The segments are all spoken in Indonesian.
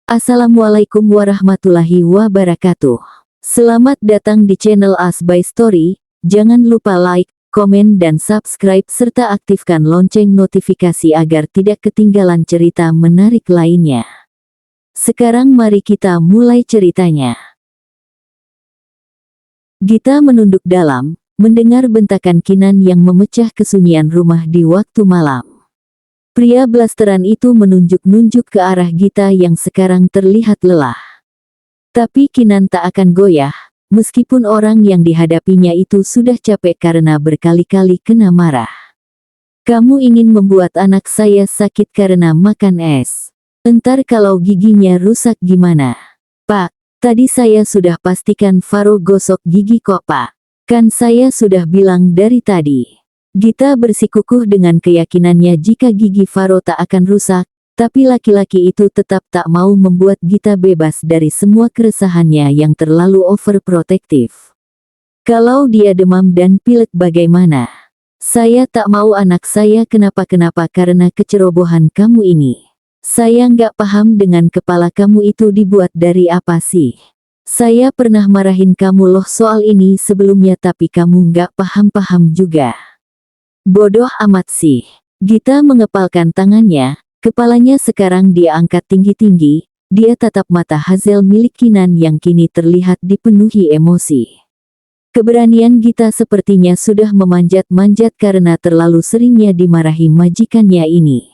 Assalamualaikum warahmatullahi wabarakatuh. Selamat datang di channel As by Story. Jangan lupa like, komen dan subscribe serta aktifkan lonceng notifikasi agar tidak ketinggalan cerita menarik lainnya. Sekarang mari kita mulai ceritanya. Gita menunduk dalam, mendengar bentakan Kinan yang memecah kesunyian rumah di waktu malam. Pria blasteran itu menunjuk-nunjuk ke arah Gita yang sekarang terlihat lelah. Tapi Kinan tak akan goyah, meskipun orang yang dihadapinya itu sudah capek karena berkali-kali kena marah. Kamu ingin membuat anak saya sakit karena makan es. Entar kalau giginya rusak gimana? Pak, tadi saya sudah pastikan Faro gosok gigi kok Pak. Kan saya sudah bilang dari tadi. Gita bersikukuh dengan keyakinannya jika gigi Faro tak akan rusak, tapi laki-laki itu tetap tak mau membuat Gita bebas dari semua keresahannya yang terlalu overprotektif. Kalau dia demam dan pilek bagaimana? Saya tak mau anak saya kenapa-kenapa karena kecerobohan kamu ini. Saya nggak paham dengan kepala kamu itu dibuat dari apa sih? Saya pernah marahin kamu loh soal ini sebelumnya tapi kamu nggak paham-paham juga. Bodoh amat sih. Gita mengepalkan tangannya, kepalanya sekarang dia angkat tinggi-tinggi, dia tatap mata Hazel milik Kinan yang kini terlihat dipenuhi emosi. Keberanian Gita sepertinya sudah memanjat-manjat karena terlalu seringnya dimarahi majikannya ini.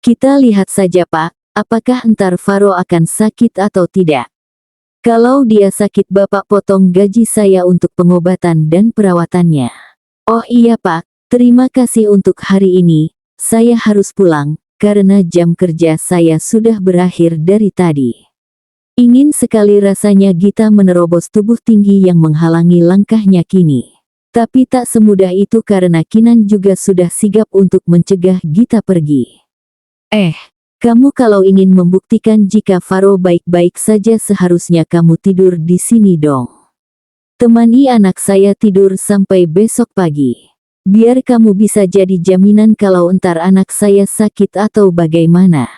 Kita lihat saja Pak, apakah entar Faro akan sakit atau tidak. Kalau dia sakit Bapak potong gaji saya untuk pengobatan dan perawatannya. Oh iya Pak. Terima kasih untuk hari ini, saya harus pulang, karena jam kerja saya sudah berakhir dari tadi. Ingin sekali rasanya Gita menerobos tubuh tinggi yang menghalangi langkahnya kini. Tapi tak semudah itu karena Kinan juga sudah sigap untuk mencegah Gita pergi. Kamu kalau ingin membuktikan jika Faro baik-baik saja seharusnya kamu tidur di sini dong. Temani anak saya tidur sampai besok pagi. Biar kamu bisa jadi jaminan kalau entar anak saya sakit atau bagaimana.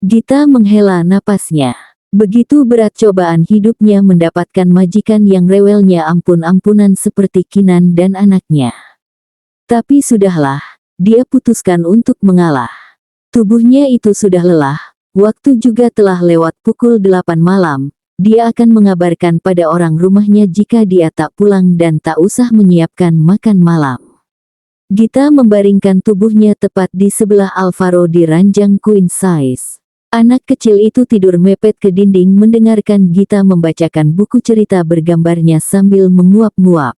Gita menghela napasnya. Begitu berat cobaan hidupnya mendapatkan majikan yang rewelnya ampun-ampunan seperti Kinan dan anaknya. Tapi sudahlah, dia putuskan untuk mengalah. Tubuhnya itu sudah lelah, waktu juga telah lewat pukul 8 malam. Dia akan mengabarkan pada orang rumahnya jika dia tak pulang dan tak usah menyiapkan makan malam. Gita membaringkan tubuhnya tepat di sebelah Alvaro di ranjang queen size. Anak kecil itu tidur mepet ke dinding mendengarkan Gita membacakan buku cerita bergambarnya sambil menguap-nguap.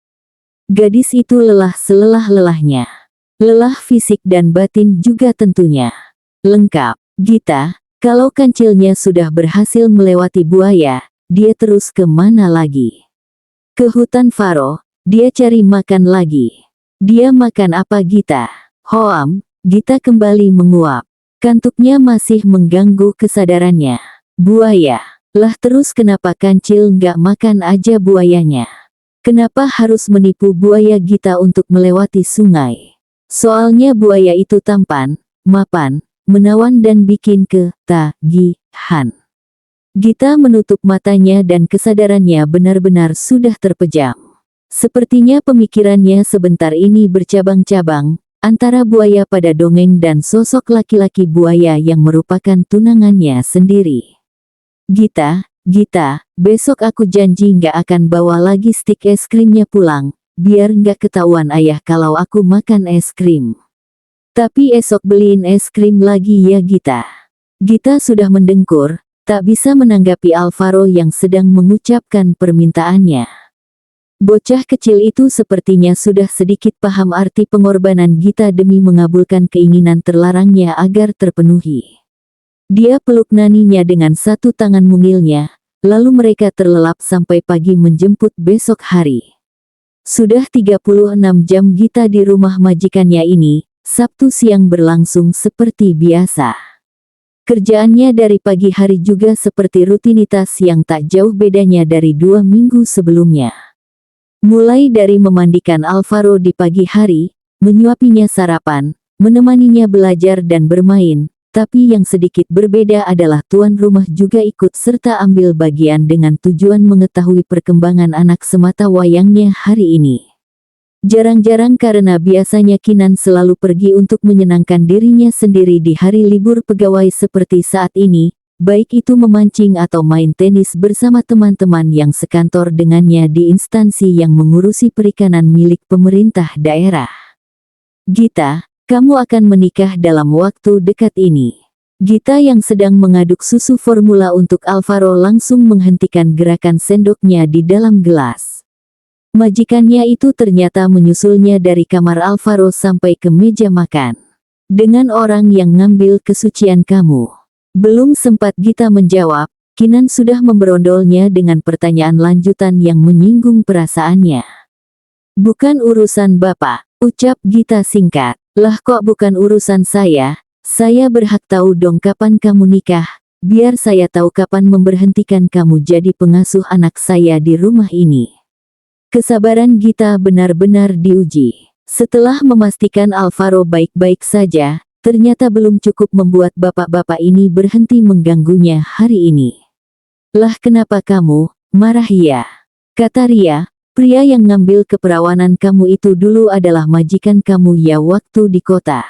Gadis itu lelah selelah-lelahnya. Lelah fisik dan batin juga tentunya. Lengkap. Gita, kalau kancilnya sudah berhasil melewati buaya, dia terus ke mana lagi? Ke hutan Faro, dia cari makan lagi. Dia makan apa Gita? Hoam, Gita kembali menguap. Kantuknya masih mengganggu kesadarannya. Buaya. Lah terus kenapa kancil nggak makan aja buayanya? Kenapa harus menipu buaya Gita untuk melewati sungai? Soalnya buaya itu tampan, mapan, menawan dan bikin ketagihan. Gita menutup matanya dan kesadarannya benar-benar sudah terpejam. Sepertinya pemikirannya sebentar ini bercabang-cabang, antara buaya pada dongeng dan sosok laki-laki buaya yang merupakan tunangannya sendiri. Gita, besok aku janji nggak akan bawa lagi stik es krimnya pulang, biar nggak ketahuan ayah kalau aku makan es krim. Tapi esok beliin es krim lagi ya Gita. Gita sudah mendengkur, tak bisa menanggapi Alvaro yang sedang mengucapkan permintaannya. Bocah kecil itu sepertinya sudah sedikit paham arti pengorbanan Gita demi mengabulkan keinginan terlarangnya agar terpenuhi. Dia peluk naninya dengan satu tangan mungilnya, lalu mereka terlelap sampai pagi menjemput besok hari. Sudah 36 jam Gita di rumah majikannya ini, Sabtu siang berlangsung seperti biasa. Kerjaannya dari pagi hari juga seperti rutinitas yang tak jauh bedanya dari 2 minggu sebelumnya. Mulai dari memandikan Alvaro di pagi hari, menyuapinya sarapan, menemaninya belajar dan bermain, Tapi yang sedikit berbeda adalah tuan rumah juga ikut serta ambil bagian dengan tujuan mengetahui perkembangan anak semata wayangnya hari ini. Jarang-jarang karena biasanya Kinan selalu pergi untuk menyenangkan dirinya sendiri di hari libur pegawai seperti saat ini, baik itu memancing atau main tenis bersama teman-teman yang sekantor dengannya di instansi yang mengurusi perikanan milik pemerintah daerah. Gita, kamu akan menikah dalam waktu dekat ini. Gita yang sedang mengaduk susu formula untuk Alvaro langsung menghentikan gerakan sendoknya di dalam gelas. Majikannya itu ternyata menyusulnya dari kamar Alvaro sampai ke meja makan. Dengan orang yang ngambil kesucian kamu. Belum sempat Gita menjawab, Kinan sudah memberondolnya dengan pertanyaan lanjutan yang menyinggung perasaannya. Bukan urusan Bapak, ucap Gita singkat. Lah kok bukan urusan saya berhak tahu dong kapan kamu nikah, biar saya tahu kapan memberhentikan kamu jadi pengasuh anak saya di rumah ini. Kesabaran Gita benar-benar diuji. Setelah memastikan Alvaro baik-baik saja, ternyata belum cukup membuat bapak-bapak ini berhenti mengganggunya hari ini. Lah kenapa kamu marah ya? Kata Ria, pria yang ngambil keperawanan kamu itu dulu adalah majikan kamu ya waktu di kota.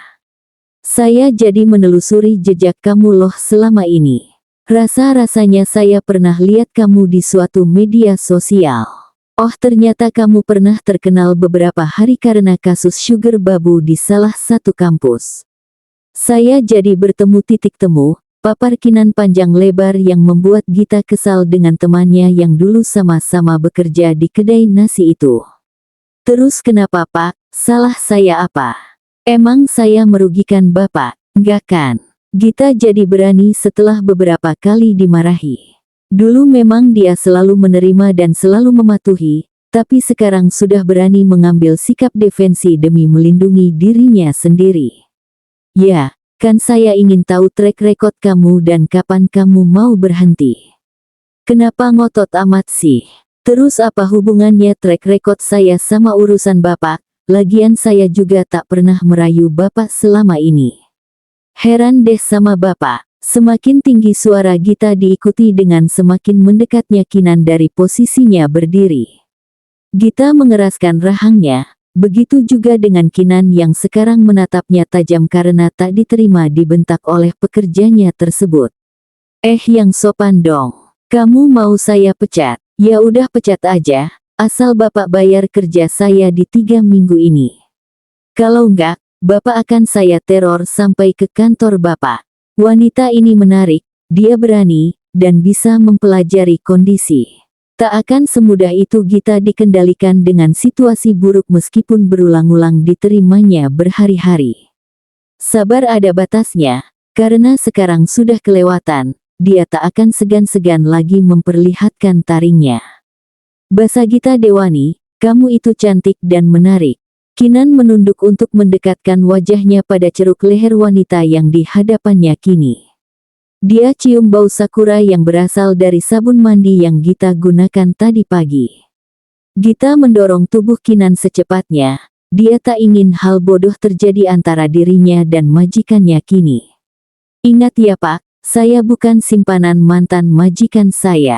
Saya jadi menelusuri jejak kamu loh selama ini. Rasa-rasanya saya pernah lihat kamu di suatu media sosial. Oh ternyata kamu pernah terkenal beberapa hari karena kasus sugar babu di salah satu kampus. Saya jadi bertemu titik temu, papar Kinan panjang lebar yang membuat Gita kesal dengan temannya yang dulu sama-sama bekerja di kedai nasi itu. Terus kenapa Pak, salah saya apa? Emang saya merugikan Bapak? Enggak kan? Gita jadi berani setelah beberapa kali dimarahi. Dulu memang dia selalu menerima dan selalu mematuhi, tapi sekarang sudah berani mengambil sikap defensi demi melindungi dirinya sendiri. Ya, kan saya ingin tahu track record kamu dan kapan kamu mau berhenti. Kenapa ngotot amat sih? Terus apa hubungannya track record saya sama urusan Bapak? Lagian saya juga tak pernah merayu Bapak selama ini. Heran deh sama Bapak. Semakin tinggi suara Gita diikuti dengan semakin mendekatnya Kinan dari posisinya berdiri. Gita mengeraskan rahangnya, begitu juga dengan Kinan yang sekarang menatapnya tajam karena tak diterima dibentak oleh pekerjanya tersebut. Yang sopan dong. Kamu mau saya pecat? Ya udah pecat aja, asal Bapak bayar kerja saya di 3 minggu ini. Kalau enggak, Bapak akan saya teror sampai ke kantor Bapak. Wanita ini menarik, dia berani, dan bisa mempelajari kondisi. Tak akan semudah itu Gita dikendalikan dengan situasi buruk meskipun berulang-ulang diterimanya berhari-hari. Sabar ada batasnya, karena sekarang sudah kelewatan, dia tak akan segan-segan lagi memperlihatkan taringnya. Basa Gita Dewani, kamu itu cantik dan menarik. Kinan menunduk untuk mendekatkan wajahnya pada ceruk leher wanita yang di hadapannya kini. Dia cium bau sakura yang berasal dari sabun mandi yang Gita gunakan tadi pagi. Gita mendorong tubuh Kinan secepatnya, dia tak ingin hal bodoh terjadi antara dirinya dan majikannya kini. Ingat ya Pak, saya bukan simpanan mantan majikan saya.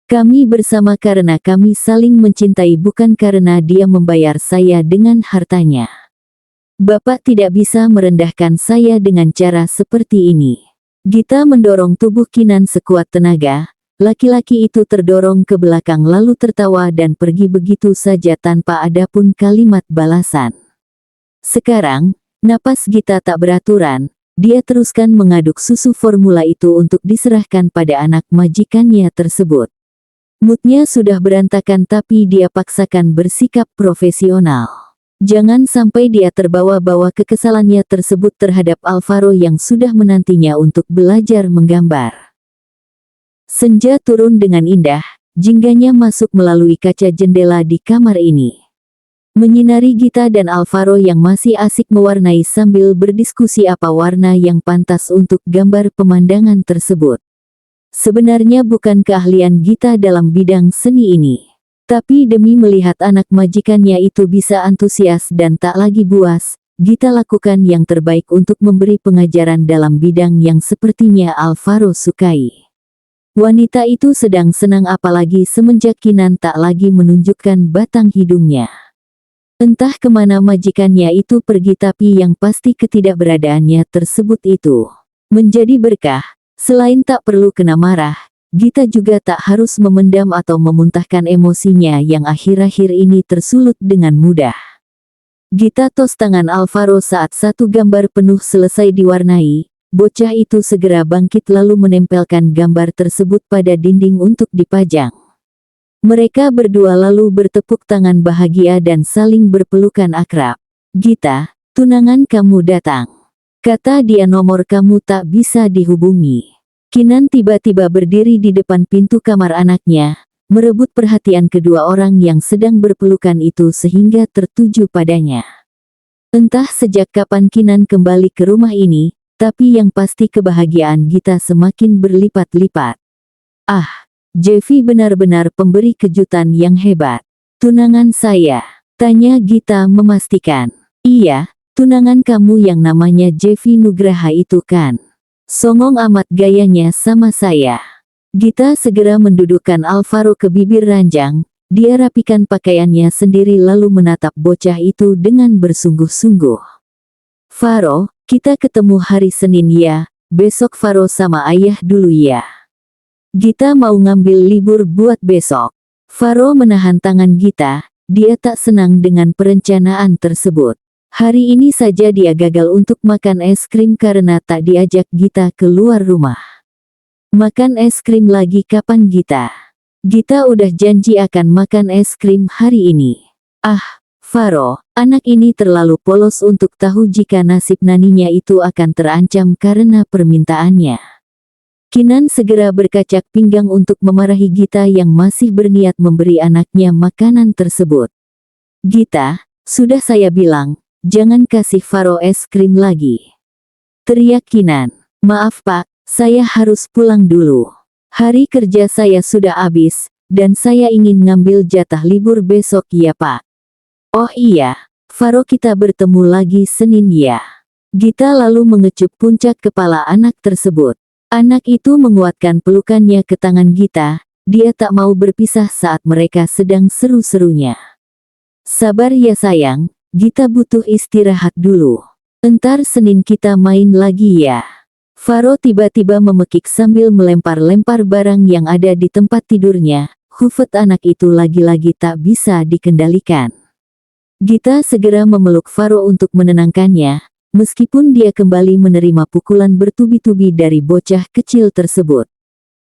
Kami bersama karena kami saling mencintai bukan karena dia membayar saya dengan hartanya. Bapak tidak bisa merendahkan saya dengan cara seperti ini. Gita mendorong tubuh Kinan sekuat tenaga, laki-laki itu terdorong ke belakang lalu tertawa dan pergi begitu saja tanpa ada pun kalimat balasan. Sekarang, napas Gita tak beraturan, dia teruskan mengaduk susu formula itu untuk diserahkan pada anak majikannya tersebut. Moodnya sudah berantakan tapi dia paksakan bersikap profesional. Jangan sampai dia terbawa-bawa kekesalannya tersebut terhadap Alvaro yang sudah menantinya untuk belajar menggambar. Senja turun dengan indah, jingganya masuk melalui kaca jendela di kamar ini. Menyinari Gita dan Alvaro yang masih asik mewarnai sambil berdiskusi apa warna yang pantas untuk gambar pemandangan tersebut. Sebenarnya bukan keahlian Gita dalam bidang seni ini. Tapi demi melihat anak majikannya itu bisa antusias dan tak lagi buas, Gita lakukan yang terbaik untuk memberi pengajaran dalam bidang yang sepertinya Alvaro sukai. Wanita itu sedang senang apalagi semenjak Kinan tak lagi menunjukkan batang hidungnya. Entah kemana majikannya itu pergi, tapi yang pasti ketidakberadaannya tersebut itu menjadi berkah. Selain tak perlu kena marah, Gita juga tak harus memendam atau memuntahkan emosinya yang akhir-akhir ini tersulut dengan mudah. Gita tos tangan Alvaro saat satu gambar penuh selesai diwarnai. Bocah itu segera bangkit lalu menempelkan gambar tersebut pada dinding untuk dipajang. Mereka berdua lalu bertepuk tangan bahagia dan saling berpelukan akrab. "Gita, tunangan kamu datang," kata dia. "Nomor kamu tak bisa dihubungi." Kinan tiba-tiba berdiri di depan pintu kamar anaknya, merebut perhatian kedua orang yang sedang berpelukan itu sehingga tertuju padanya. Entah sejak kapan Kinan kembali ke rumah ini, tapi yang pasti kebahagiaan Gita semakin berlipat-lipat. "Ah, Jeffy benar-benar pemberi kejutan yang hebat." "Tunangan saya?" tanya Gita memastikan. "Iya, tunangan kamu yang namanya Jeffy Nugraha itu kan? Songong amat gayanya sama saya." Gita segera mendudukkan Alvaro ke bibir ranjang. Dia rapikan pakaiannya sendiri lalu menatap bocah itu dengan bersungguh-sungguh. "Faro, kita ketemu hari Senin ya, besok Faro sama ayah dulu ya. Gita mau ngambil libur buat besok." Faro menahan tangan Gita, dia tak senang dengan perencanaan tersebut. Hari ini saja dia gagal untuk makan es krim karena tak diajak Gita keluar rumah. "Makan es krim lagi kapan Gita? Gita udah janji akan makan es krim hari ini." "Ah, Faro, anak ini terlalu polos untuk tahu jika nasib naninya itu akan terancam karena permintaannya." Kinan segera berkacak pinggang untuk memarahi Gita yang masih berniat memberi anaknya makanan tersebut. "Gita, sudah saya bilang, jangan kasih Faro es krim lagi," teriak Kinan. "Maaf Pak, saya harus pulang dulu. Hari kerja saya sudah habis, dan saya ingin ngambil jatah libur besok ya Pak." "Oh iya, Faro kita bertemu lagi Senin ya." Gita lalu mengecup puncak kepala anak tersebut. Anak itu menguatkan pelukannya ke tangan Gita, dia tak mau berpisah saat mereka sedang seru-serunya. "Sabar ya sayang, Gita butuh istirahat dulu. Entar Senin kita main lagi ya." Faro tiba-tiba memekik sambil melempar-lempar barang yang ada di tempat tidurnya. Hufet anak itu lagi-lagi tak bisa dikendalikan. Gita segera memeluk Faro untuk menenangkannya, meskipun dia kembali menerima pukulan bertubi-tubi dari bocah kecil tersebut.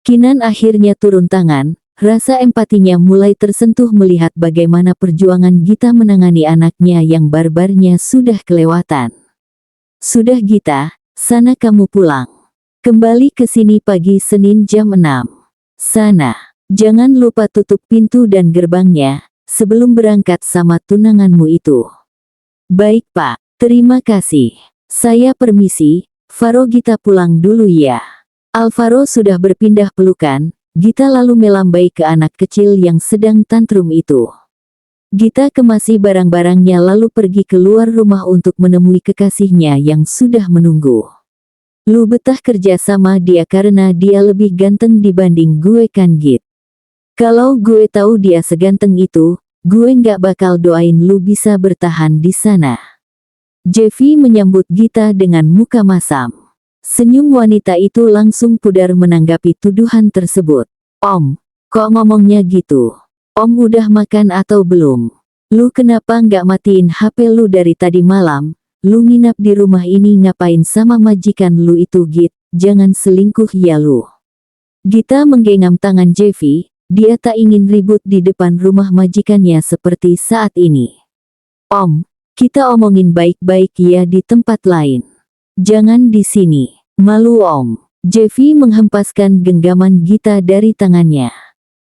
Kinan akhirnya turun tangan, rasa empatinya mulai tersentuh melihat bagaimana perjuangan Gita menangani anaknya yang barbarnya sudah kelewatan. "Sudah Gita, sana kamu pulang. Kembali ke sini pagi Senin jam 6. Sana. Jangan lupa tutup pintu dan gerbangnya, sebelum berangkat sama tunanganmu itu." "Baik Pak, terima kasih. Saya permisi, Faro Gita pulang dulu ya." Alvaro sudah berpindah pelukan, Gita lalu melambai ke anak kecil yang sedang tantrum itu. Gita kemasi barang-barangnya lalu pergi keluar rumah untuk menemui kekasihnya yang sudah menunggu. "Lu betah kerja sama dia karena dia lebih ganteng dibanding gue kan Git? Kalau gue tahu dia seganteng itu, gue nggak bakal doain lu bisa bertahan di sana." Jeffy menyambut Gita dengan muka masam. Senyum wanita itu langsung pudar menanggapi tuduhan tersebut. "Om, kok ngomongnya gitu? Om udah makan atau belum? Lu kenapa nggak matiin HP lu dari tadi malam? Lu nginap di rumah ini ngapain sama majikan lu itu Git? Jangan selingkuh ya lu." Gita menggenggam tangan Jeffy, dia tak ingin ribut di depan rumah majikannya seperti saat ini. "Om, kita omongin baik-baik ya di tempat lain. Jangan di sini. Malu Om." Jeffy menghempaskan genggaman Gita dari tangannya.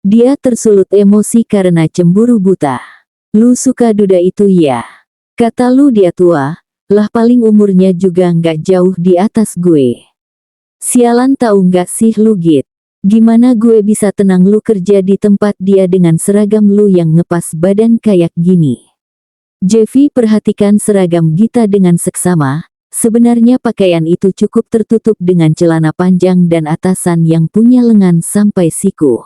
Dia tersulut emosi karena cemburu buta. "Lu suka duda itu ya? Kata lu dia tua, lah paling umurnya juga nggak jauh di atas gue. Sialan tahu nggak sih lu Git? Gimana gue bisa tenang lu kerja di tempat dia dengan seragam lu yang ngepas badan kayak gini? Jeffy perhatikan seragam Gita dengan seksama. Sebenarnya pakaian itu cukup tertutup dengan celana panjang dan atasan yang punya lengan sampai siku.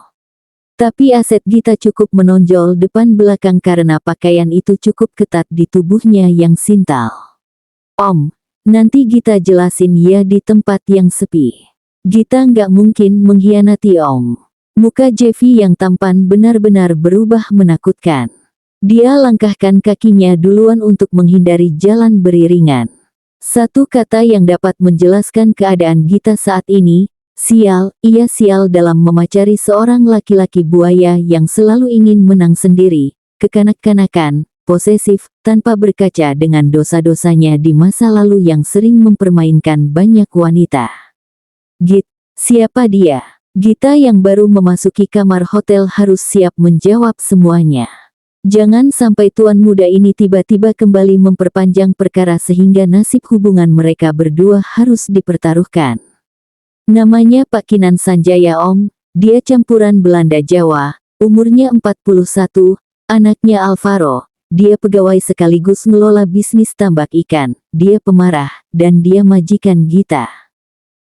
Tapi aset Gita cukup menonjol depan belakang karena pakaian itu cukup ketat di tubuhnya yang sintal. Om, nanti Gita jelasin ya di tempat yang sepi. Gita nggak mungkin mengkhianati Om. Muka Jeffy yang tampan benar-benar berubah menakutkan. Dia langkahkan kakinya duluan untuk menghindari jalan beriringan. Satu kata yang dapat menjelaskan keadaan Gita saat ini, sial. Ia sial dalam memacari seorang laki-laki buaya yang selalu ingin menang sendiri, kekanak-kanakan, posesif, tanpa berkaca dengan dosa-dosanya di masa lalu yang sering mempermainkan banyak wanita. Git, siapa dia? Gita yang baru memasuki kamar hotel harus siap menjawab semuanya. Jangan sampai tuan muda ini tiba-tiba kembali memperpanjang perkara sehingga nasib hubungan mereka berdua harus dipertaruhkan. Namanya Pak Kinan Sanjaya Om, dia campuran Belanda Jawa, umurnya 41, anaknya Alvaro, dia pegawai sekaligus ngelola bisnis tambak ikan, dia pemarah, dan dia majikan Gita.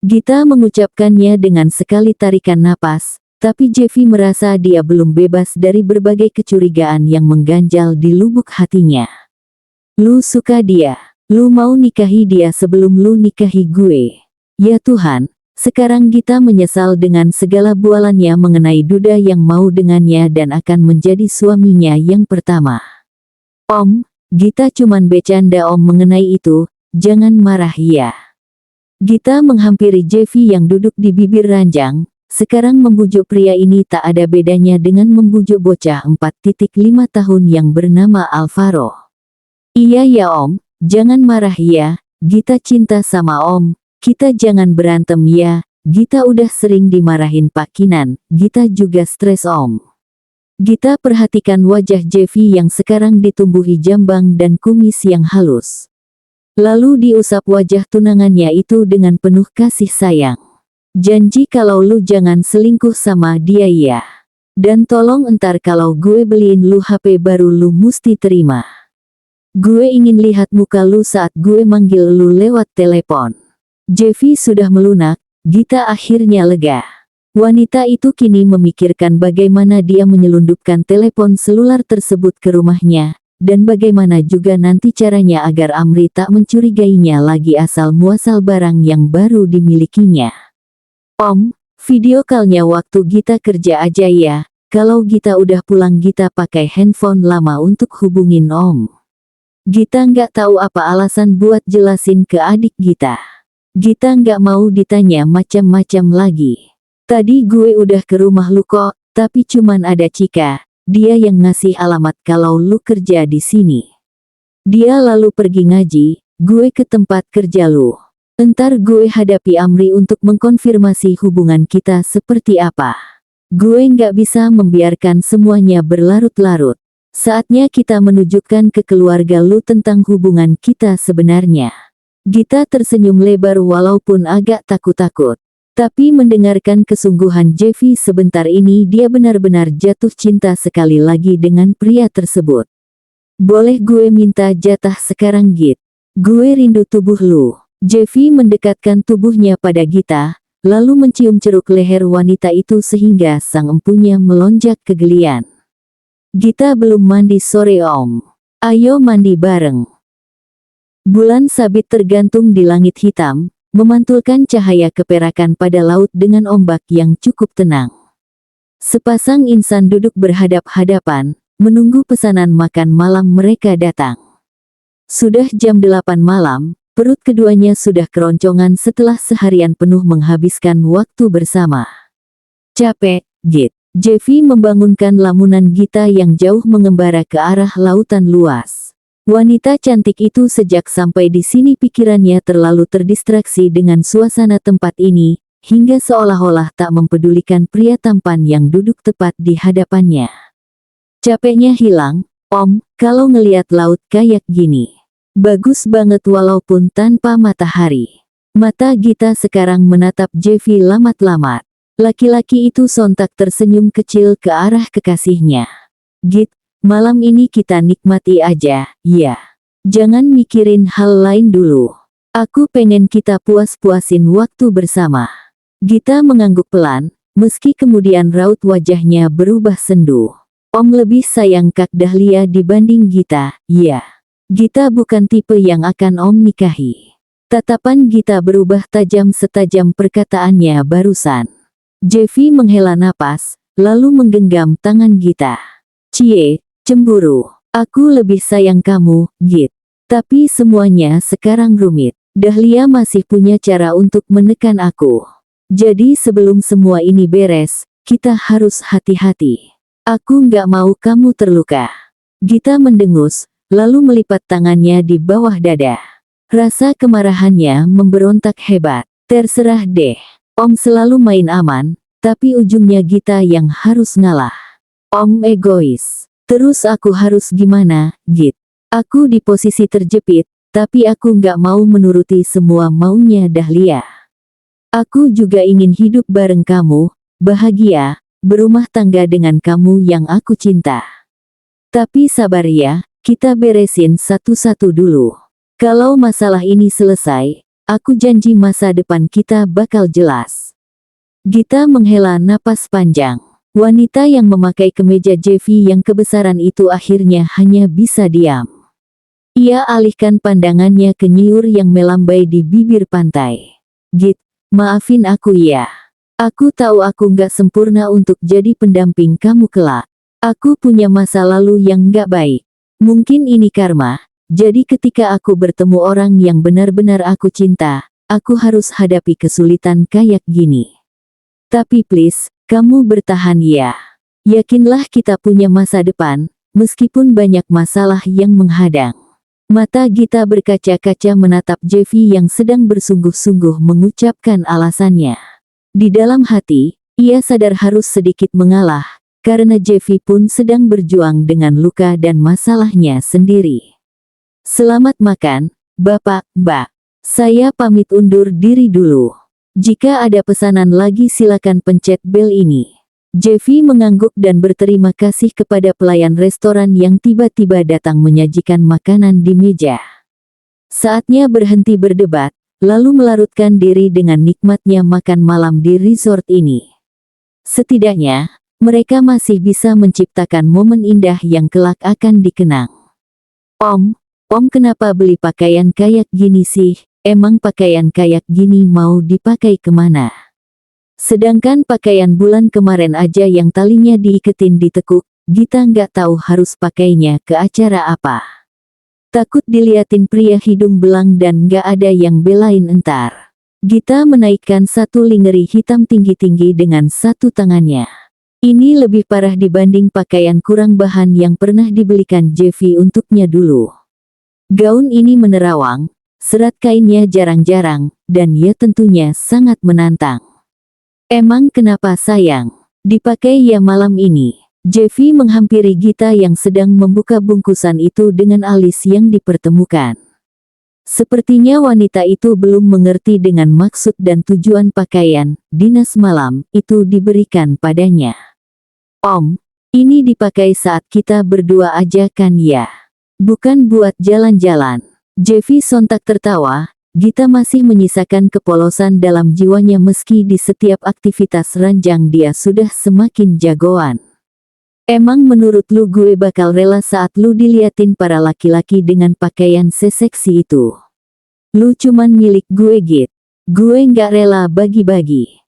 Gita mengucapkannya dengan sekali tarikan napas. Tapi Jeffy merasa dia belum bebas dari berbagai kecurigaan yang mengganjal di lubuk hatinya. Lu suka dia. Lu mau nikahi dia sebelum lu nikahi gue. Ya Tuhan, sekarang Gita menyesal dengan segala bualannya mengenai duda yang mau dengannya dan akan menjadi suaminya yang pertama. Om, Gita cuman bercanda Om mengenai itu, jangan marah ya. Gita menghampiri Jeffy yang duduk di bibir ranjang. Sekarang membujuk pria ini tak ada bedanya dengan membujuk bocah 4,5 tahun yang bernama Alvaro. Iya ya Om, jangan marah ya, Gita cinta sama Om, kita jangan berantem ya, Gita udah sering dimarahin Pak Kinan, Gita juga stres Om. Gita perhatikan wajah Jeffy yang sekarang ditumbuhi jambang dan kumis yang halus. Lalu diusap wajah tunangannya itu dengan penuh kasih sayang. Janji kalau lu jangan selingkuh sama dia ya. Dan tolong entar kalau gue beliin lu HP baru lu musti terima. Gue ingin lihat muka lu saat gue manggil lu lewat telepon. Jeffy sudah melunak, Gita akhirnya lega. Wanita itu kini memikirkan bagaimana dia menyelundupkan telepon seluler tersebut ke rumahnya, dan bagaimana juga nanti caranya agar Amri tak mencurigainya lagi asal muasal barang yang baru dimilikinya. Om, video call-nya waktu Gita kerja aja ya, kalau Gita udah pulang Gita pakai handphone lama untuk hubungin Om. Gita nggak tahu apa alasan buat jelasin ke adik Gita. Gita nggak mau ditanya macam-macam lagi. Tadi gue udah ke rumah lu kok, tapi cuman ada Cika, dia yang ngasih alamat kalau lu kerja di sini. Dia lalu pergi ngaji, gue ke tempat kerja lu. Entar gue hadapi Amri untuk mengkonfirmasi hubungan kita seperti apa. Gue nggak bisa membiarkan semuanya berlarut-larut. Saatnya kita menunjukkan ke keluarga lu tentang hubungan kita sebenarnya. Gita tersenyum lebar walaupun agak takut-takut. Tapi mendengarkan kesungguhan Jeffy sebentar ini dia benar-benar jatuh cinta sekali lagi dengan pria tersebut. Boleh gue minta jatah sekarang Git? Gue rindu tubuh lu. Jeffy mendekatkan tubuhnya pada Gita, lalu mencium ceruk leher wanita itu sehingga sang empunya melonjak kegelian. Gita belum mandi sore Om. Ayo mandi bareng. Bulan sabit tergantung di langit hitam, memantulkan cahaya keperakan pada laut dengan ombak yang cukup tenang. Sepasang insan duduk berhadap-hadapan, menunggu pesanan makan malam mereka datang. Sudah jam 8 malam. Perut keduanya sudah keroncongan setelah seharian penuh menghabiskan waktu bersama. Capek, Git. Jeffy membangunkan lamunan Gita yang jauh mengembara ke arah lautan luas. Wanita cantik itu sejak sampai di sini pikirannya terlalu terdistraksi dengan suasana tempat ini, hingga seolah-olah tak mempedulikan pria tampan yang duduk tepat di hadapannya. Capeknya hilang, Om, kalau ngeliat laut kayak gini. Bagus banget walaupun tanpa matahari. Mata Gita sekarang menatap Jeffy lamat-lamat. Laki-laki itu sontak tersenyum kecil ke arah kekasihnya. Git, Malam ini kita nikmati aja, ya. Jangan mikirin hal lain dulu. Aku pengen kita puas-puasin waktu bersama. Gita mengangguk pelan, meski kemudian raut wajahnya berubah sendu. Om lebih sayang Kak Dahlia dibanding Gita, ya. Gita bukan tipe yang akan Om nikahi. Tatapan Gita berubah tajam setajam perkataannya barusan. Jeffy menghela napas, lalu menggenggam tangan Gita. Cie, cemburu. Aku lebih sayang kamu, Git. Tapi semuanya sekarang rumit. Dahlia masih punya cara untuk menekan aku. Jadi sebelum semua ini beres, kita harus hati-hati. Aku nggak mau kamu terluka. Gita mendengus, lalu melipat tangannya di bawah dada. Rasa kemarahannya memberontak hebat. Terserah deh. Om selalu main aman, tapi ujungnya Gita yang harus ngalah. Om egois. Terus aku harus gimana, Git? Aku di posisi terjepit, tapi aku nggak mau menuruti semua maunya Dahlia. Aku juga ingin hidup bareng kamu, bahagia, berumah tangga dengan kamu yang aku cinta. Tapi sabar ya, kita beresin satu-satu dulu. Kalau masalah ini selesai, aku janji masa depan kita bakal jelas. Gita menghela napas panjang. Wanita yang memakai kemeja Jeffy yang kebesaran itu akhirnya hanya bisa diam. Ia alihkan pandangannya ke nyiur yang melambai di bibir pantai. Git, maafin aku ya. Aku tahu aku nggak sempurna untuk jadi pendamping kamu kelak. Aku punya masa lalu yang nggak baik. Mungkin ini karma, jadi ketika aku bertemu orang yang benar-benar aku cinta, aku harus hadapi kesulitan kayak gini. Tapi please, kamu bertahan ya. Yakinlah kita punya masa depan, meskipun banyak masalah yang menghadang. Mata Gita berkaca-kaca menatap Jeffy yang sedang bersungguh-sungguh mengucapkan alasannya. Di dalam hati, ia sadar harus sedikit mengalah, karena Jeffy pun sedang berjuang dengan luka dan masalahnya sendiri. Selamat makan, Bapak, Mbak. Saya pamit undur diri dulu. Jika ada pesanan lagi silakan pencet bel ini. Jeffy mengangguk dan berterima kasih kepada pelayan restoran yang tiba-tiba datang menyajikan makanan di meja. Saatnya berhenti berdebat, lalu melarutkan diri dengan nikmatnya makan malam di resort ini. Setidaknya, mereka masih bisa menciptakan momen indah yang kelak akan dikenang. Om kenapa beli pakaian kayak gini sih? Emang pakaian kayak gini mau dipakai kemana? Sedangkan pakaian bulan kemarin aja yang talinya diiketin ditekuk, Gita nggak tahu harus pakainya ke acara apa. Takut diliatin pria hidung belang dan nggak ada yang belain entar. Gita menaikkan satu lingerie hitam tinggi-tinggi dengan satu tangannya. Ini lebih parah dibanding pakaian kurang bahan yang pernah dibelikan Jeffy untuknya dulu. Gaun ini menerawang, serat kainnya jarang-jarang, dan ya tentunya sangat menantang. Emang kenapa sayang? Dipakai ya malam ini. Jeffy menghampiri Gita yang sedang membuka bungkusan itu dengan alis yang dipertemukan. Sepertinya wanita itu belum mengerti dengan maksud dan tujuan pakaian dinas malam itu diberikan padanya. Om, ini dipakai saat kita berdua aja kan ya? Bukan buat jalan-jalan. Jeffy sontak tertawa. Gita masih menyisakan kepolosan dalam jiwanya meski di setiap aktivitas ranjang dia sudah semakin jagoan. Emang menurut lu gue bakal rela saat lu diliatin para laki-laki dengan pakaian seseksi itu? Lu cuman milik gue Git. Gue nggak rela bagi-bagi.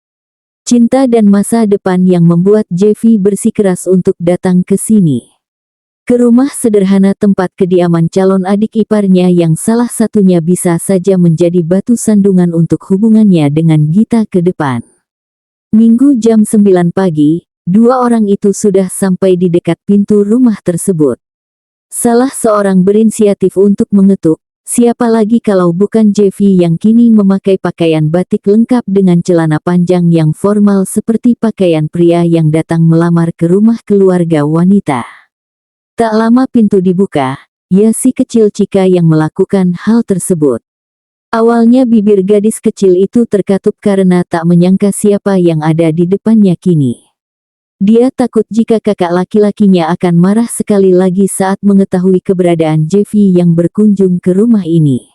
Cinta dan masa depan yang membuat Jeffy bersikeras untuk datang ke sini. Ke rumah sederhana tempat kediaman calon adik iparnya yang salah satunya bisa saja menjadi batu sandungan untuk hubungannya dengan Gita ke depan. Minggu jam 9 pagi, dua orang itu sudah sampai di dekat pintu rumah tersebut. Salah seorang berinisiatif untuk mengetuk, siapa lagi kalau bukan Jeffy yang kini memakai pakaian batik lengkap dengan celana panjang yang formal seperti pakaian pria yang datang melamar ke rumah keluarga wanita. Tak lama pintu dibuka, ya si kecil Cika yang melakukan hal tersebut. Awalnya bibir gadis kecil itu terkatup karena tak menyangka siapa yang ada di depannya kini. Dia takut jika kakak laki-lakinya akan marah sekali lagi saat mengetahui keberadaan Jeffy yang berkunjung ke rumah ini.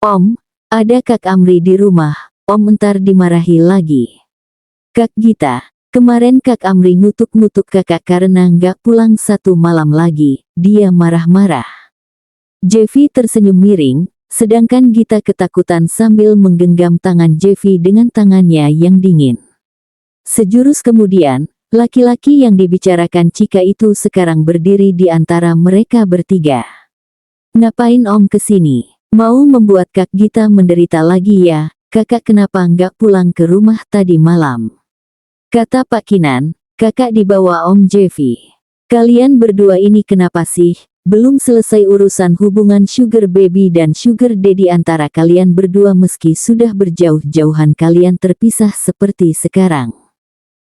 Om, ada Kak Amri di rumah, Om entar dimarahi lagi. Kak Gita, kemarin Kak Amri ngutuk-ngutuk kakak karena nggak pulang 1 malam lagi, dia marah-marah. Jeffy tersenyum miring, sedangkan Gita ketakutan sambil menggenggam tangan Jeffy dengan tangannya yang dingin. Sejurus kemudian, laki-laki yang dibicarakan Cika itu sekarang berdiri di antara mereka bertiga. Ngapain Om kesini? Mau membuat Kak Gita menderita lagi ya? Kakak kenapa nggak pulang ke rumah tadi malam? Kata Pak Kinan, kakak dibawa Om Jeffy. Kalian berdua ini kenapa sih? Belum selesai urusan hubungan sugar baby dan sugar daddy antara kalian berdua meski sudah berjauh-jauhan kalian terpisah seperti sekarang.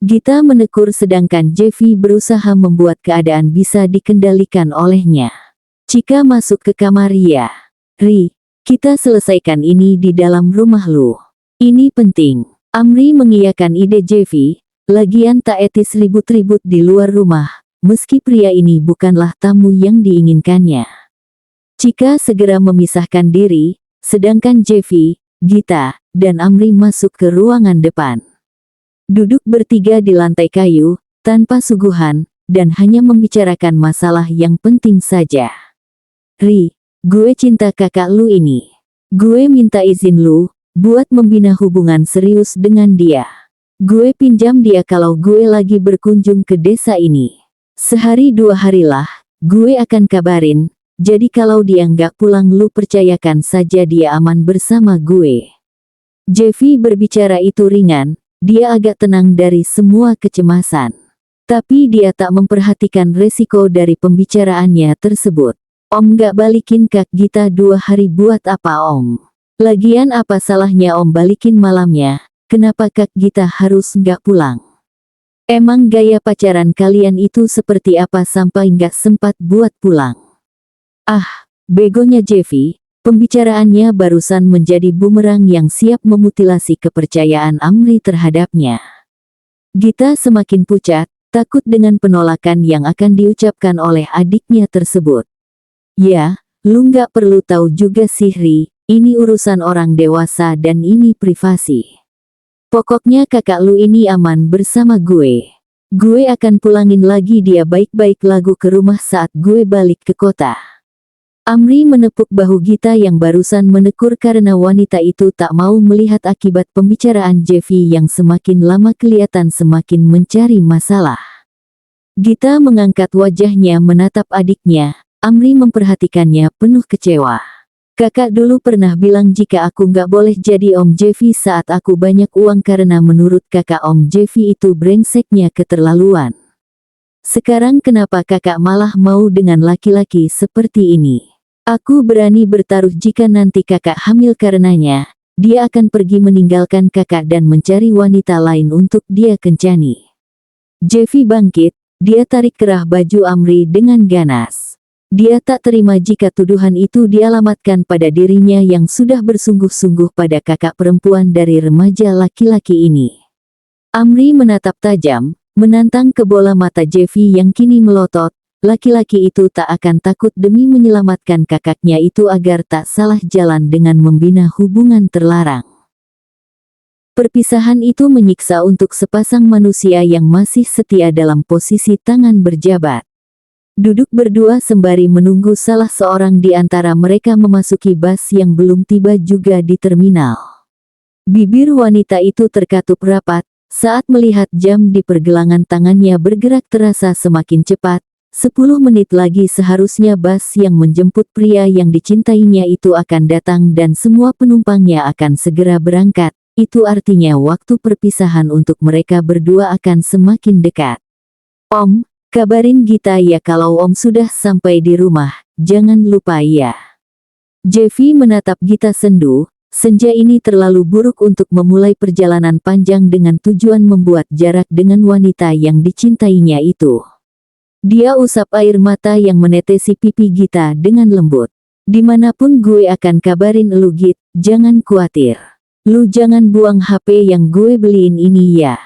Gita menekur sedangkan Jeffy berusaha membuat keadaan bisa dikendalikan olehnya. Cika masuk ke kamar ya. Ri, kita selesaikan ini di dalam rumah lu. Ini penting. Amri mengiyakan ide Jeffy, lagian tak etis ribut-ribut di luar rumah, meski pria ini bukanlah tamu yang diinginkannya. Cika segera memisahkan diri, sedangkan Jeffy, Gita, dan Amri masuk ke ruangan depan. Duduk bertiga di lantai kayu, tanpa suguhan, dan hanya membicarakan masalah yang penting saja. Ri, gue cinta kakak lu ini. Gue minta izin lu, buat membina hubungan serius dengan dia. Gue pinjam dia kalau gue lagi berkunjung ke desa ini. Sehari 2 harilah, gue akan kabarin, jadi kalau dia nggak pulang lu percayakan saja dia aman bersama gue. Jeffy berbicara itu ringan. Dia agak tenang dari semua kecemasan. Tapi dia tak memperhatikan resiko dari pembicaraannya tersebut. Om gak balikin Kak Gita 2 hari buat apa Om? Lagian apa salahnya Om balikin malamnya, kenapa Kak Gita harus gak pulang? Emang gaya pacaran kalian itu seperti apa sampai gak sempat buat pulang? Ah, begonya Jeffy. Pembicaraannya barusan menjadi bumerang yang siap memutilasi kepercayaan Amri terhadapnya. Gita semakin pucat, takut dengan penolakan yang akan diucapkan oleh adiknya tersebut. Ya, lu nggak perlu tahu juga sih Ri, ini urusan orang dewasa dan ini privasi. Pokoknya kakak lu ini aman bersama gue. Gue akan pulangin lagi dia baik-baik lagu ke rumah saat gue balik ke kota. Amri menepuk bahu Gita yang barusan menekur karena wanita itu tak mau melihat akibat pembicaraan Jeffy yang semakin lama kelihatan semakin mencari masalah. Gita mengangkat wajahnya menatap adiknya, Amri memperhatikannya penuh kecewa. Kakak dulu pernah bilang jika aku nggak boleh jadi Om Jeffy saat aku banyak uang karena menurut kakak Om Jeffy itu brengseknya keterlaluan. Sekarang kenapa kakak malah mau dengan laki-laki seperti ini? Aku berani bertaruh jika nanti kakak hamil karenanya, dia akan pergi meninggalkan kakak dan mencari wanita lain untuk dia kencani. Jeffy bangkit, dia tarik kerah baju Amri dengan ganas. Dia tak terima jika tuduhan itu dialamatkan pada dirinya yang sudah bersungguh-sungguh pada kakak perempuan dari remaja laki-laki ini. Amri menatap tajam, menantang ke bola mata Jeffy yang kini melotot. Laki-laki itu tak akan takut demi menyelamatkan kakaknya itu agar tak salah jalan dengan membina hubungan terlarang. Perpisahan itu menyiksa untuk sepasang manusia yang masih setia dalam posisi tangan berjabat. Duduk berdua sembari menunggu salah seorang di antara mereka memasuki bus yang belum tiba juga di terminal. Bibir wanita itu terkatup rapat, saat melihat jam di pergelangan tangannya bergerak terasa semakin cepat. 10 menit lagi seharusnya bus yang menjemput pria yang dicintainya itu akan datang dan semua penumpangnya akan segera berangkat. Itu artinya waktu perpisahan untuk mereka berdua akan semakin dekat. Om, kabarin Gita ya kalau Om sudah sampai di rumah, jangan lupa ya. Jeffy menatap Gita sendu, senja ini terlalu buruk untuk memulai perjalanan panjang dengan tujuan membuat jarak dengan wanita yang dicintainya itu. Dia usap air mata yang menetesi pipi Gita dengan lembut. Dimanapun gue akan kabarin elu Git, jangan khawatir. Lu jangan buang HP yang gue beliin ini ya.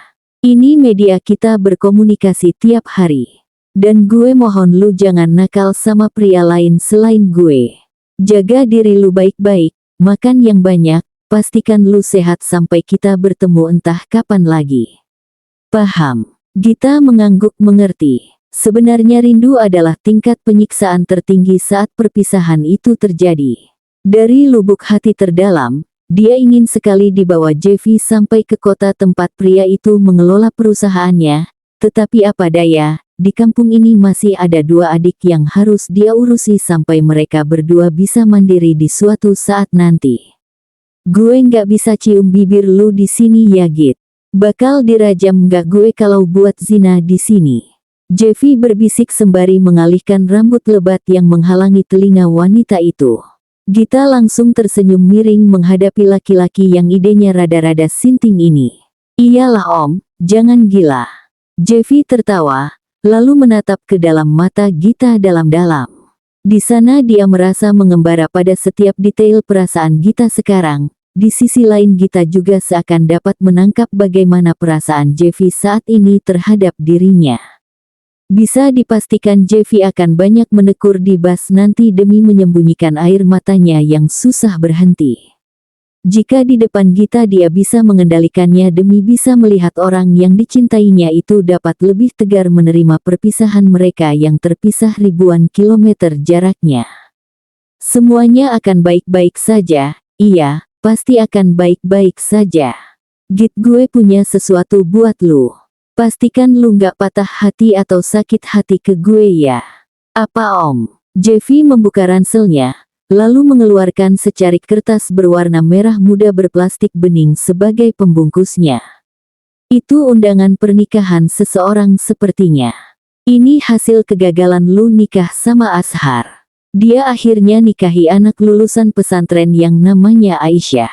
Ini media kita berkomunikasi tiap hari. Dan gue mohon lu jangan nakal sama pria lain selain gue. Jaga diri lu baik-baik, makan yang banyak, pastikan lu sehat sampai kita bertemu entah kapan lagi. Paham. Gita mengangguk mengerti. Sebenarnya rindu adalah tingkat penyiksaan tertinggi saat perpisahan itu terjadi. Dari lubuk hati terdalam, dia ingin sekali dibawa Jeffy sampai ke kota tempat pria itu mengelola perusahaannya, tetapi apa daya, di kampung ini masih ada dua adik yang harus dia urusi sampai mereka berdua bisa mandiri di suatu saat nanti. Gue nggak bisa cium bibir lu di sini ya Git. Bakal dirajam nggak gue kalau buat zina di sini? Jeffy berbisik sembari mengalihkan rambut lebat yang menghalangi telinga wanita itu. Gita langsung tersenyum miring menghadapi laki-laki yang idenya rada-rada sinting ini. Iyalah om, jangan gila. Jeffy tertawa, lalu menatap ke dalam mata Gita dalam-dalam. Di sana dia merasa mengembara pada setiap detail perasaan Gita sekarang. Di sisi lain Gita juga seakan dapat menangkap bagaimana perasaan Jeffy saat ini terhadap dirinya. Bisa dipastikan Jeffy akan banyak menekur di bas nanti demi menyembunyikan air matanya yang susah berhenti. Jika di depan Gita dia bisa mengendalikannya demi bisa melihat orang yang dicintainya itu dapat lebih tegar menerima perpisahan mereka yang terpisah ribuan kilometer jaraknya. Semuanya akan baik-baik saja, iya, pasti akan baik-baik saja. Git, gue punya sesuatu buat lu. Pastikan lu nggak patah hati atau sakit hati ke gue ya. Apa om? Jeffy membuka ranselnya, lalu mengeluarkan secarik kertas berwarna merah muda berplastik bening sebagai pembungkusnya. Itu undangan pernikahan seseorang sepertinya. Ini hasil kegagalan lu nikah sama Ashar. Dia akhirnya nikahi anak lulusan pesantren yang namanya Aisyah.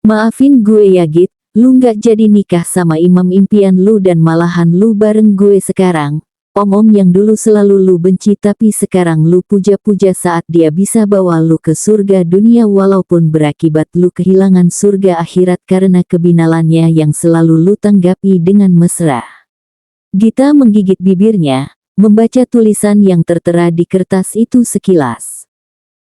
Maafin gue ya Git. Lu nggak jadi nikah sama imam impian lu dan malahan lu bareng gue sekarang. Om-om yang dulu selalu lu benci tapi sekarang lu puja-puja saat dia bisa bawa lu ke surga dunia walaupun berakibat lu kehilangan surga akhirat karena kebinalannya yang selalu lu tanggapi dengan mesra. Gita menggigit bibirnya, membaca tulisan yang tertera di kertas itu sekilas.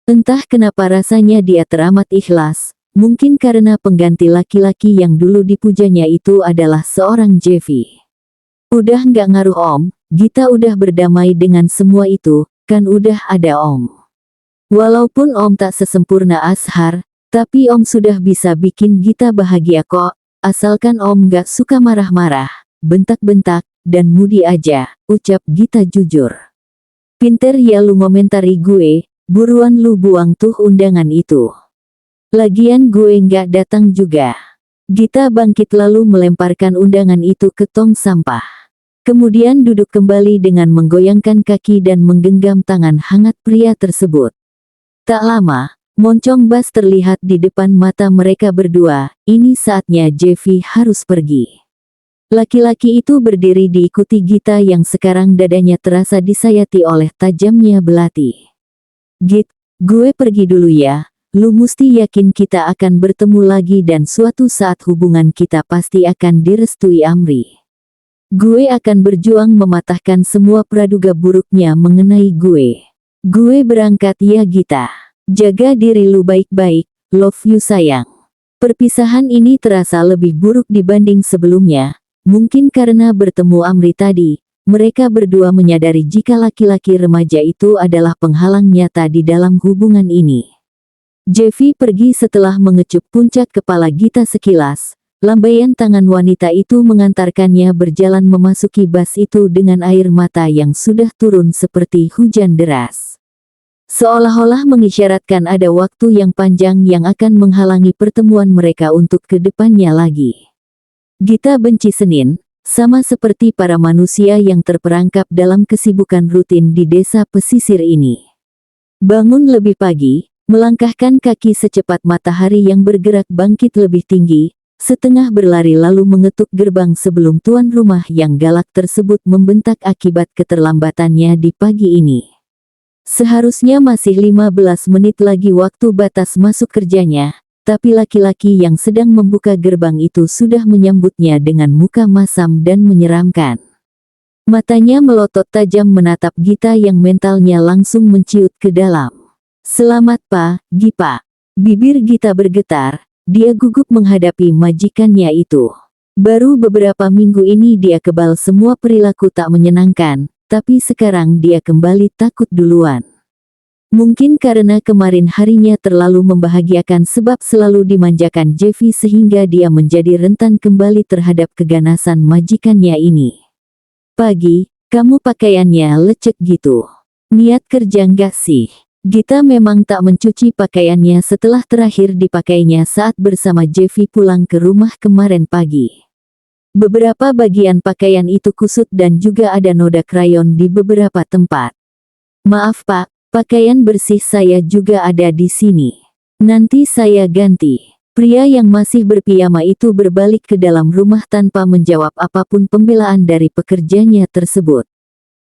Entah kenapa rasanya dia teramat ikhlas. Mungkin karena pengganti laki-laki yang dulu dipujanya itu adalah seorang Jeffy. Udah nggak ngaruh om, Gita udah berdamai dengan semua itu, kan udah ada om. Walaupun om tak sesempurna Ashar, tapi om sudah bisa bikin Gita bahagia kok, asalkan om nggak suka marah-marah, bentak-bentak, dan mudi aja, ucap Gita jujur. Pinter ya lu ngomentari gue, buruan lu buang tuh undangan itu. Lagian gue nggak datang juga. Gita bangkit lalu melemparkan undangan itu ke tong sampah. Kemudian duduk kembali dengan menggoyangkan kaki dan menggenggam tangan hangat pria tersebut. Tak lama, moncong bas terlihat di depan mata mereka berdua. Ini saatnya Jeffy harus pergi. Laki-laki itu berdiri diikuti Gita yang sekarang dadanya terasa disayati oleh tajamnya belati. Git, gue pergi dulu ya. Lu mesti yakin kita akan bertemu lagi dan suatu saat hubungan kita pasti akan direstui Amri. Gue akan berjuang mematahkan semua praduga buruknya mengenai gue. Gue berangkat ya Gita. Jaga diri lu baik-baik, love you sayang. Perpisahan ini terasa lebih buruk dibanding sebelumnya. Mungkin karena bertemu Amri tadi, mereka berdua menyadari jika laki-laki remaja itu adalah penghalang nyata di dalam hubungan ini. Jeffy pergi setelah mengecup puncak kepala Gita sekilas. Lambaian tangan wanita itu mengantarkannya berjalan memasuki bas itu dengan air mata yang sudah turun seperti hujan deras. Seolah-olah mengisyaratkan ada waktu yang panjang yang akan menghalangi pertemuan mereka untuk ke depannya lagi. Gita benci Senin, sama seperti para manusia yang terperangkap dalam kesibukan rutin di desa pesisir ini. Bangun lebih pagi, melangkahkan kaki secepat matahari yang bergerak bangkit lebih tinggi, setengah berlari lalu mengetuk gerbang sebelum tuan rumah yang galak tersebut membentak akibat keterlambatannya di pagi ini. Seharusnya masih 15 menit lagi waktu batas masuk kerjanya, tapi laki-laki yang sedang membuka gerbang itu sudah menyambutnya dengan muka masam dan menyeramkan. Matanya melotot tajam menatap Gita yang mentalnya langsung menciut ke dalam. "Selamat Pak, Gipa." Bibir Gita bergetar, dia gugup menghadapi majikannya itu. Baru beberapa minggu ini dia kebal semua perilaku tak menyenangkan, tapi sekarang dia kembali takut duluan. Mungkin karena kemarin harinya terlalu membahagiakan sebab selalu dimanjakan Jeffy sehingga dia menjadi rentan kembali terhadap keganasan majikannya ini. "Pagi, kamu pakaiannya lecek gitu. Niat kerja nggak sih?" Gita memang tak mencuci pakaiannya setelah terakhir dipakainya saat bersama Jeffy pulang ke rumah kemarin pagi. Beberapa bagian pakaian itu kusut dan juga ada noda krayon di beberapa tempat. "Maaf Pak, pakaian bersih saya juga ada di sini. Nanti saya ganti." Pria yang masih berpiyama itu berbalik ke dalam rumah tanpa menjawab apapun pembelaan dari pekerjanya tersebut.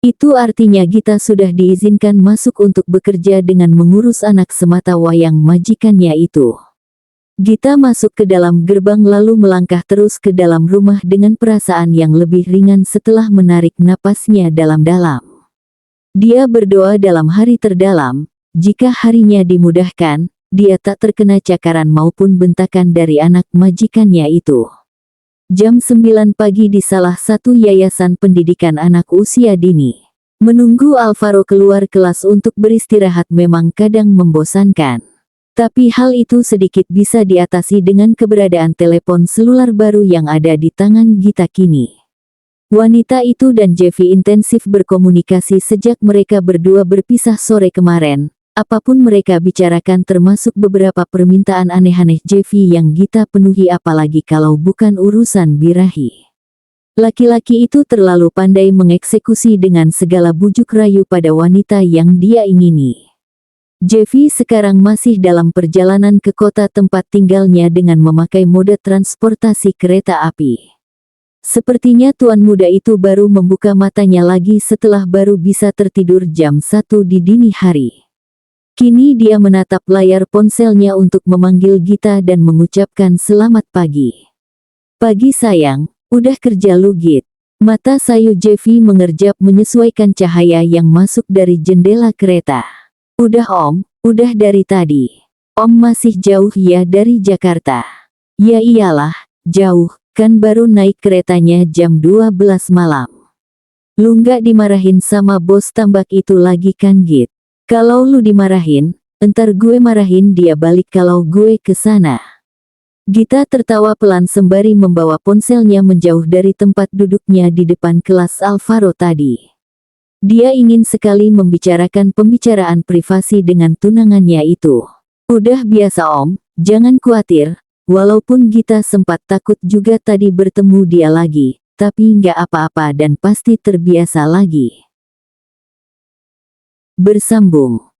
Itu artinya Gita sudah diizinkan masuk untuk bekerja dengan mengurus anak semata wayang majikannya itu. Gita masuk ke dalam gerbang lalu melangkah terus ke dalam rumah dengan perasaan yang lebih ringan setelah menarik napasnya dalam-dalam. Dia berdoa dalam hari terdalam, jika harinya dimudahkan, dia tak terkena cakaran maupun bentakan dari anak majikannya itu. Jam 9 pagi di salah satu yayasan pendidikan anak usia dini. Menunggu Alvaro keluar kelas untuk beristirahat memang kadang membosankan. Tapi hal itu sedikit bisa diatasi dengan keberadaan telepon seluler baru yang ada di tangan Gita kini. Wanita itu dan Jeffy intensif berkomunikasi sejak mereka berdua berpisah sore kemarin. Apapun mereka bicarakan termasuk beberapa permintaan aneh-aneh Jeffy yang Gita penuhi apalagi kalau bukan urusan birahi. Laki-laki itu terlalu pandai mengeksekusi dengan segala bujuk rayu pada wanita yang dia ingini. Jeffy sekarang masih dalam perjalanan ke kota tempat tinggalnya dengan memakai mode transportasi kereta api. Sepertinya tuan muda itu baru membuka matanya lagi setelah baru bisa tertidur jam 1 di dini hari. Kini dia menatap layar ponselnya untuk memanggil Gita dan mengucapkan selamat pagi. "Pagi sayang, udah kerja lu Git?" Mata sayu Jeffy mengerjap menyesuaikan cahaya yang masuk dari jendela kereta. "Udah Om, udah dari tadi." "Om masih jauh ya dari Jakarta?" "Ya iyalah, jauh, kan baru naik keretanya jam 12 malam." "Lu nggak dimarahin sama bos tambak itu lagi kan Git?" "Kalau lu dimarahin, entar gue marahin dia balik kalau gue ke sana." Gita tertawa pelan sembari membawa ponselnya menjauh dari tempat duduknya di depan kelas Alvaro tadi. Dia ingin sekali membicarakan pembicaraan privasi dengan tunangannya itu. "Udah biasa Om, jangan khawatir." Walaupun Gita sempat takut juga tadi bertemu dia lagi, tapi nggak apa-apa dan pasti terbiasa lagi. Bersambung.